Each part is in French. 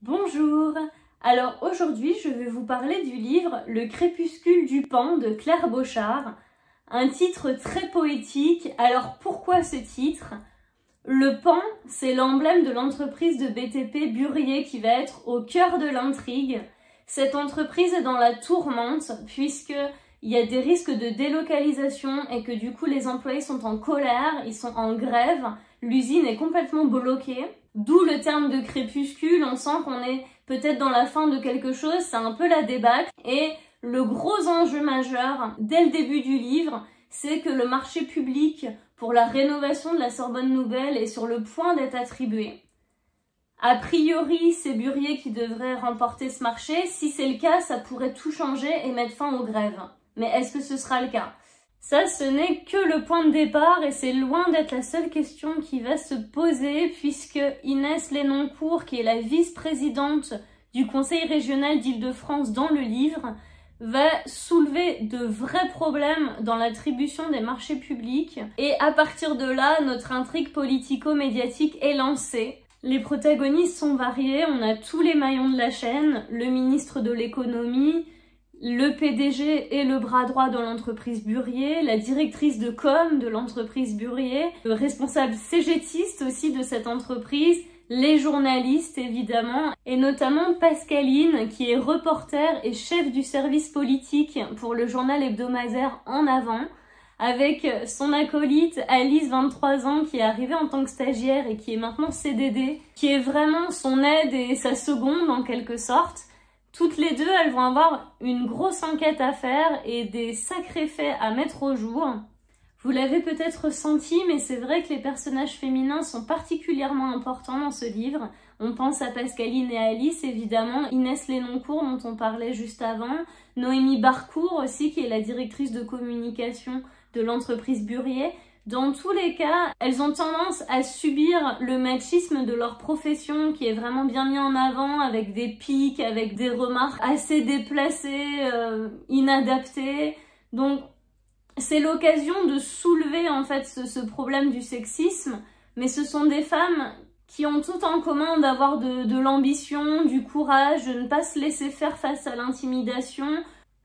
Bonjour. Alors aujourd'hui, je vais vous parler du livre Le crépuscule du Pan de Claire Bochart. Un titre très poétique. Alors pourquoi ce titre? Le Pan, c'est l'emblème de l'entreprise de BTP Burier qui va être au cœur de l'intrigue. Cette entreprise est dans la tourmente puisque il y a des risques de délocalisation et que du coup les employés sont en colère, ils sont en grève, l'usine est complètement bloquée. D'où le terme de crépuscule, on sent qu'on est peut-être dans la fin de quelque chose, c'est un peu la débâcle. Et le gros enjeu majeur, dès le début du livre, c'est que le marché public pour la rénovation de la Sorbonne Nouvelle est sur le point d'être attribué. A priori, c'est Burier qui devrait remporter ce marché. Si c'est le cas, ça pourrait tout changer et mettre fin aux grèves. Mais est-ce que ce sera le cas? Ça, ce n'est que le point de départ et c'est loin d'être la seule question qui va se poser puisque Inès Lenoncourt, qui est la vice-présidente du Conseil régional d'Île-de-France dans le livre, va soulever de vrais problèmes dans l'attribution des marchés publics. Et à partir de là, notre intrigue politico-médiatique est lancée. Les protagonistes sont variés, on a tous les maillons de la chaîne, le ministre de l'économie, le PDG et le bras droit de l'entreprise Burier, la directrice de com de l'entreprise Burier, le responsable cégétiste aussi de cette entreprise, les journalistes évidemment, et notamment Pascaline qui est reporter et chef du service politique pour le journal hebdomadaire En Avant, avec son acolyte Alice, 23 ans, qui est arrivée en tant que stagiaire et qui est maintenant CDD, qui est vraiment son aide et sa seconde en quelque sorte. Toutes les deux, elles vont avoir une grosse enquête à faire et des sacrés faits à mettre au jour. Vous l'avez peut-être ressenti, mais c'est vrai que les personnages féminins sont particulièrement importants dans ce livre. On pense à Pascaline et Alice, évidemment, Inès Lenoncourt dont on parlait juste avant, Noémie Barcourt aussi, qui est la directrice de communication de l'entreprise Burier. Dans tous les cas, elles ont tendance à subir le machisme de leur profession qui est vraiment bien mis en avant avec des pics, avec des remarques assez déplacées, inadaptées. Donc c'est l'occasion de soulever en fait ce problème du sexisme, mais ce sont des femmes qui ont tout en commun d'avoir de l'ambition, du courage, de ne pas se laisser faire face à l'intimidation.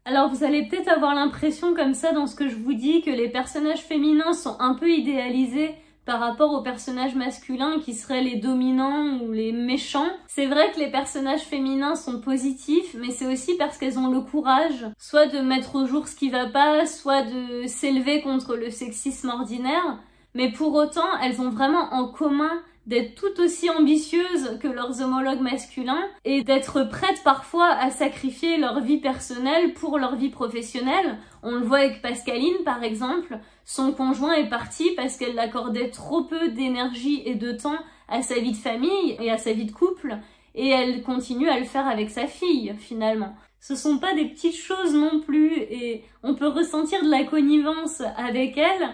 Alors vous allez peut-être avoir l'impression comme ça dans ce que je vous dis que les personnages féminins sont un peu idéalisés par rapport aux personnages masculins qui seraient les dominants ou les méchants. C'est vrai que les personnages féminins sont positifs, mais c'est aussi parce qu'elles ont le courage soit de mettre au jour ce qui va pas, soit de s'élever contre le sexisme ordinaire, mais pour autant elles ont vraiment en commun d'être tout aussi ambitieuses que leurs homologues masculins et d'être prêtes parfois à sacrifier leur vie personnelle pour leur vie professionnelle. On le voit avec Pascaline par exemple, son conjoint est parti parce qu'elle accordait trop peu d'énergie et de temps à sa vie de famille et à sa vie de couple et elle continue à le faire avec sa fille finalement. Ce sont pas des petites choses non plus et on peut ressentir de la connivence avec elle,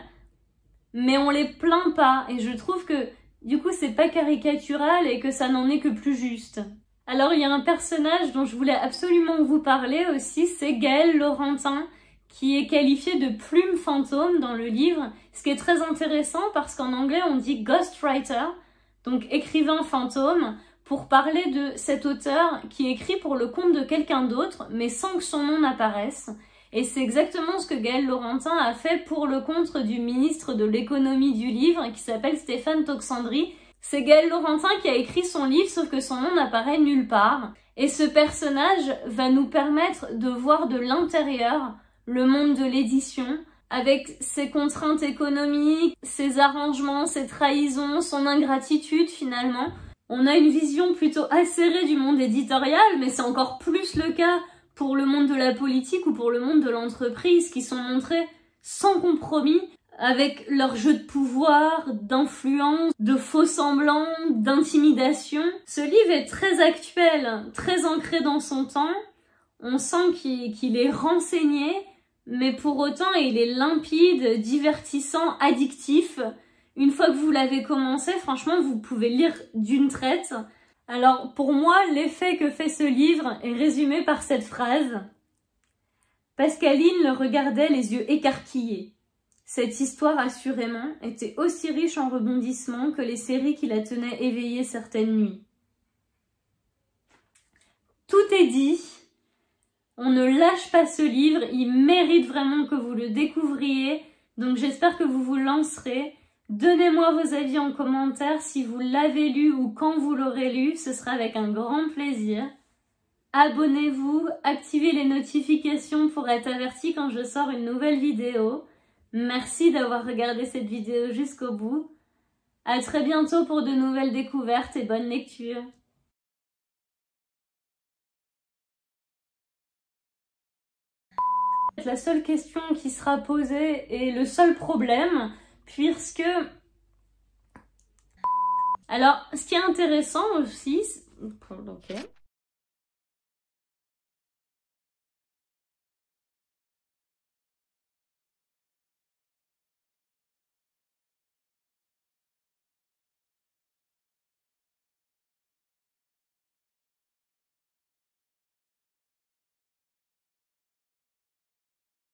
mais on les plaint pas et je trouve que du coup, c'est pas caricatural et que ça n'en est que plus juste. Alors, il y a un personnage dont je voulais absolument vous parler aussi, c'est Gaël Laurentin, qui est qualifié de plume fantôme dans le livre, ce qui est très intéressant parce qu'en anglais, on dit ghostwriter, donc écrivain fantôme, pour parler de cet auteur qui écrit pour le compte de quelqu'un d'autre, mais sans que son nom n'apparaisse. Et c'est exactement ce que Gaël Laurentin a fait pour le compte du ministre de l'économie du livre, qui s'appelle Stéphane Toxandry. C'est Gaël Laurentin qui a écrit son livre, sauf que son nom n'apparaît nulle part. Et ce personnage va nous permettre de voir de l'intérieur le monde de l'édition, avec ses contraintes économiques, ses arrangements, ses trahisons, son ingratitude finalement. On a une vision plutôt acérée du monde éditorial, mais c'est encore plus le cas pour le monde de la politique ou pour le monde de l'entreprise qui sont montrés sans compromis avec leur jeu de pouvoir, d'influence, de faux semblants, d'intimidation. Ce livre est très actuel, très ancré dans son temps. On sent qu'il est renseigné, mais pour autant il est limpide, divertissant, addictif. Une fois que vous l'avez commencé, franchement, vous pouvez lire d'une traite. Alors, pour moi, l'effet que fait ce livre est résumé par cette phrase. Pascaline le regardait les yeux écarquillés. Cette histoire, assurément, était aussi riche en rebondissements que les séries qui la tenaient éveillée certaines nuits. est dit. On ne lâche pas ce livre, il mérite vraiment que vous le découvriez. Donc j'espère que vous vous lancerez. Donnez-moi vos avis en commentaire si vous l'avez lu ou quand vous l'aurez lu, ce sera avec un grand plaisir. Abonnez-vous, activez les notifications pour être averti quand je sors une nouvelle vidéo. Merci d'avoir regardé cette vidéo jusqu'au bout. À très bientôt pour de nouvelles découvertes et bonne lecture. La seule question qui sera posée et le seul problème, puisque... Alors, ce qui est intéressant aussi... Ok.